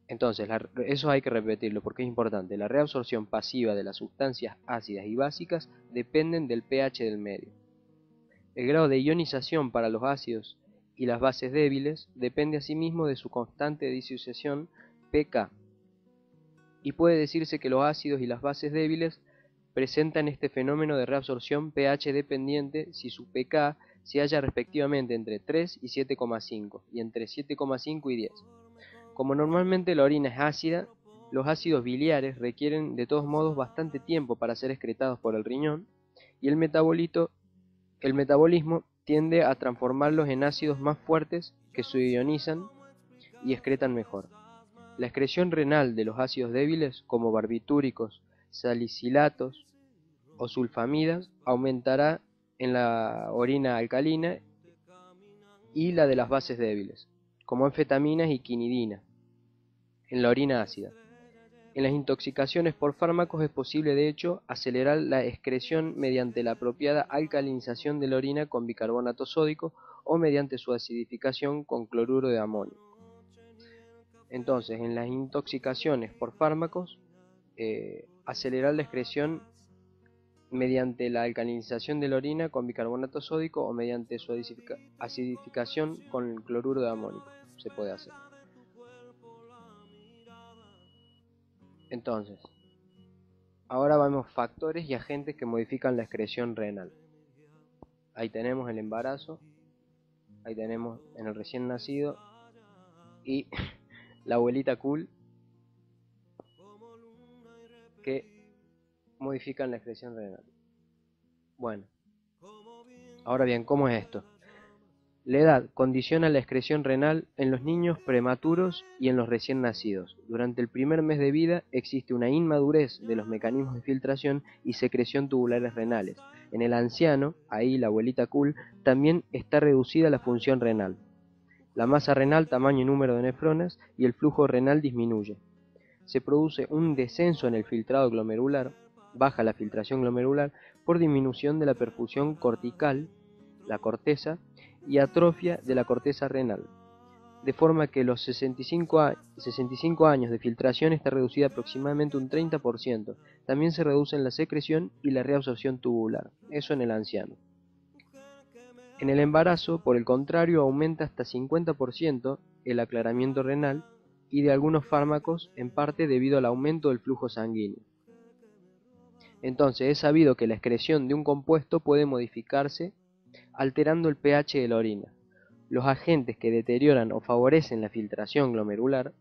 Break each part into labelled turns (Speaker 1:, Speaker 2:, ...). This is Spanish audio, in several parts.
Speaker 1: Entonces, eso hay que repetirlo porque es importante. La reabsorción pasiva de las sustancias ácidas y básicas dependen del pH del medio. El grado de ionización para los ácidos y las bases débiles depende asimismo de su constante de disociación pK, y puede decirse que los ácidos y las bases débiles presentan este fenómeno de reabsorción pH dependiente si su pK se halla respectivamente entre 3 y 7,5 y entre 7,5 y 10. Como normalmente la orina es ácida, los ácidos biliares requieren de todos modos bastante tiempo para ser excretados por el riñón, y el metabolismo tiende a transformarlos en ácidos más fuertes que se ionizan y excretan mejor. La excreción renal de los ácidos débiles, como barbitúricos, salicilatos o sulfamidas, aumentará en la orina alcalina, y la de las bases débiles, como anfetaminas y quinidina, en la orina ácida. En las intoxicaciones por fármacos es posible, de hecho, acelerar la excreción mediante la apropiada alcalinización de la orina con bicarbonato sódico o mediante su acidificación con cloruro de amonio. Entonces, en las intoxicaciones por fármacos, acelerar la excreción mediante la alcalinización de la orina con bicarbonato sódico o mediante su acidificación con cloruro de amonio. Se puede hacer. Entonces, ahora vemos factores y agentes que modifican la excreción renal. Ahí tenemos el embarazo, ahí tenemos en el recién nacido y la abuelita cool, que modifican la excreción renal. Bueno, ahora bien, ¿cómo es esto? La edad condiciona la excreción renal en los niños prematuros y en los recién nacidos. Durante el primer mes de vida existe una inmadurez de los mecanismos de filtración y secreción tubulares renales. En el anciano, ahí la abuelita cool, también está reducida la función renal. La masa renal, tamaño y número de nefronas, y el flujo renal disminuye. Se produce un descenso en el filtrado glomerular, baja la filtración glomerular por disminución de la perfusión cortical, la corteza, y atrofia de la corteza renal, de forma que los 65 años de filtración está reducida aproximadamente un 30%. También se reducen la secreción y la reabsorción tubular, eso en el anciano. En el embarazo, por el contrario, aumenta hasta 50% el aclaramiento renal y de algunos fármacos, en parte debido al aumento del flujo sanguíneo. Entonces, es sabido que la excreción de un compuesto puede modificarse alterando el pH de la orina. Los agentes que deterioran o favorecen la filtración glomerular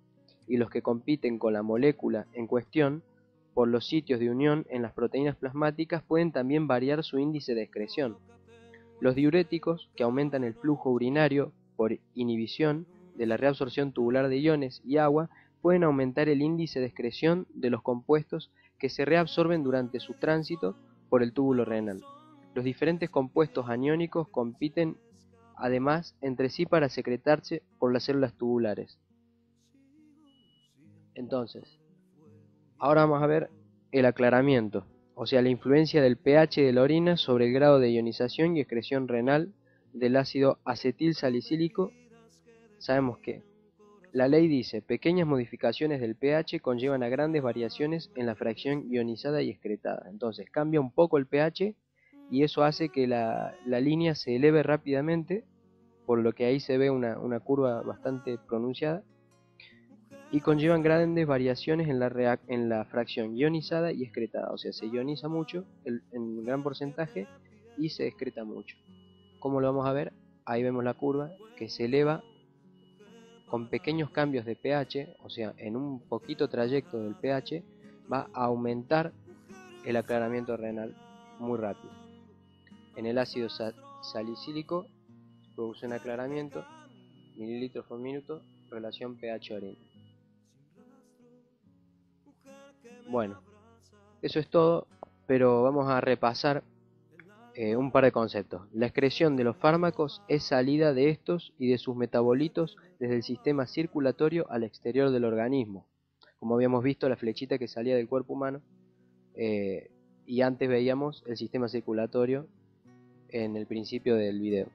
Speaker 1: y los que compiten con la molécula en cuestión por los sitios de unión en las proteínas plasmáticas pueden también variar su índice de excreción. Los diuréticos, que aumentan el flujo urinario por inhibición de la reabsorción tubular de iones y agua, pueden aumentar el índice de excreción de los compuestos que se reabsorben durante su tránsito por el túbulo renal. Los diferentes compuestos aniónicos compiten además entre sí para secretarse por las células tubulares. Entonces, ahora vamos a ver el aclaramiento, o sea, la influencia del pH de la orina sobre el grado de ionización y excreción renal del ácido acetil salicílico. Sabemos que la ley dice, pequeñas modificaciones del pH conllevan a grandes variaciones en la fracción ionizada y excretada. Entonces, cambia un poco el pH y eso hace que la línea se eleve rápidamente, por lo que ahí se ve una curva bastante pronunciada, y conllevan grandes variaciones en la fracción ionizada y excretada, o sea, se ioniza mucho en gran porcentaje y se excreta mucho. ¿Cómo lo vamos a ver? Ahí vemos la curva que se eleva con pequeños cambios de pH, o sea, en un poquito trayecto del pH va a aumentar el aclaramiento renal muy rápido. En el ácido salicílico se produce un aclaramiento, mililitros por minuto, relación pH-orina. Bueno, eso es todo, pero vamos a repasar un par de conceptos. La excreción de los fármacos es salida de estos y de sus metabolitos desde el sistema circulatorio al exterior del organismo. Como habíamos visto, la flechita que salía del cuerpo humano, y antes veíamos el sistema circulatorio en el principio del video.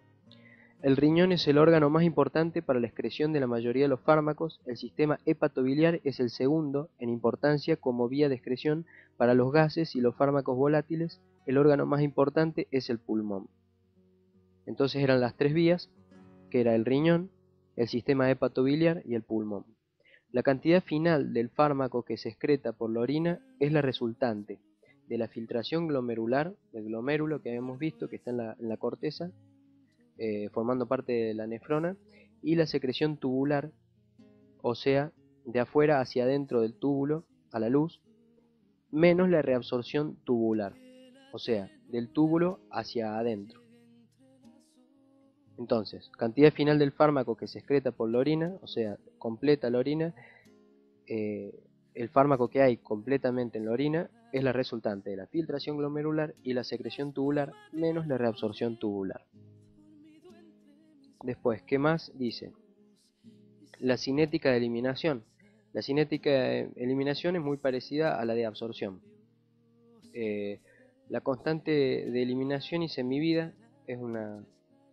Speaker 1: El riñón es el órgano más importante para la excreción de la mayoría de los fármacos. El sistema hepatobiliar es el segundo en importancia como vía de excreción para los gases y los fármacos volátiles. El órgano más importante es el pulmón. Entonces eran las tres vías, que era el riñón, el sistema hepatobiliar y el pulmón. La cantidad final del fármaco que se excreta por la orina es la resultante de la filtración glomerular, del glomérulo que habíamos visto que está en la corteza, formando parte de la nefrona, y la secreción tubular, o sea, de afuera hacia adentro del túbulo a la luz, menos la reabsorción tubular, o sea, del túbulo hacia adentro. Entonces, cantidad final del fármaco que se excreta por la orina, o sea, completa la orina, el fármaco que hay completamente en la orina es la resultante de la filtración glomerular y la secreción tubular menos la reabsorción tubular. Después, ¿qué más dice? La cinética de eliminación. La cinética de eliminación es muy parecida a la de absorción. La constante de eliminación y semivida es una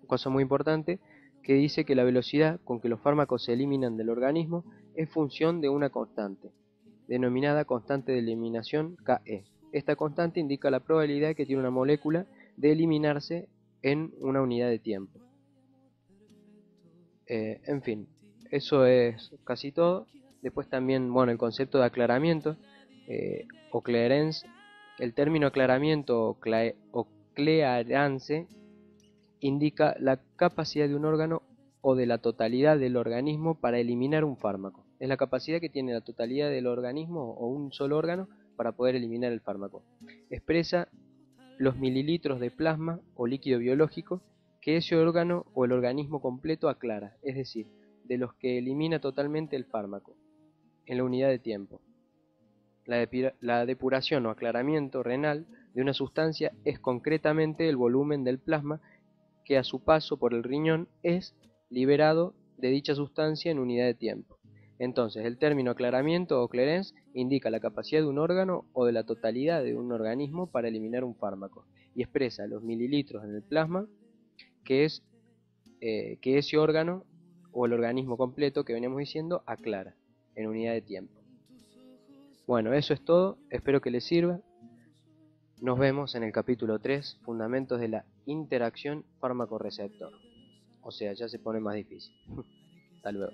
Speaker 1: cosa muy importante que dice que la velocidad con que los fármacos se eliminan del organismo es función de una constante, denominada constante de eliminación Ke. Esta constante indica la probabilidad que tiene una molécula de eliminarse en una unidad de tiempo. En fin, eso es casi todo. Después también, bueno, el concepto de aclaramiento o clearance. El término aclaramiento o clearance indica la capacidad de un órgano o de la totalidad del organismo para eliminar un fármaco. Es la capacidad que tiene la totalidad del organismo o un solo órgano para poder eliminar el fármaco. Expresa los mililitros de plasma o líquido biológico que ese órgano o el organismo completo aclara, es decir, de los que elimina totalmente el fármaco, en la unidad de tiempo. La depuración o aclaramiento renal de una sustancia es concretamente el volumen del plasma que a su paso por el riñón es liberado de dicha sustancia en unidad de tiempo. Entonces, el término aclaramiento o clearance indica la capacidad de un órgano o de la totalidad de un organismo para eliminar un fármaco y expresa los mililitros en el plasma que ese órgano o el organismo completo que veníamos diciendo aclara en unidad de tiempo. Bueno, eso es todo, espero que les sirva. Nos vemos en el capítulo 3, Fundamentos de la interacción fármaco-receptor. O sea, ya se pone más difícil. Hasta luego.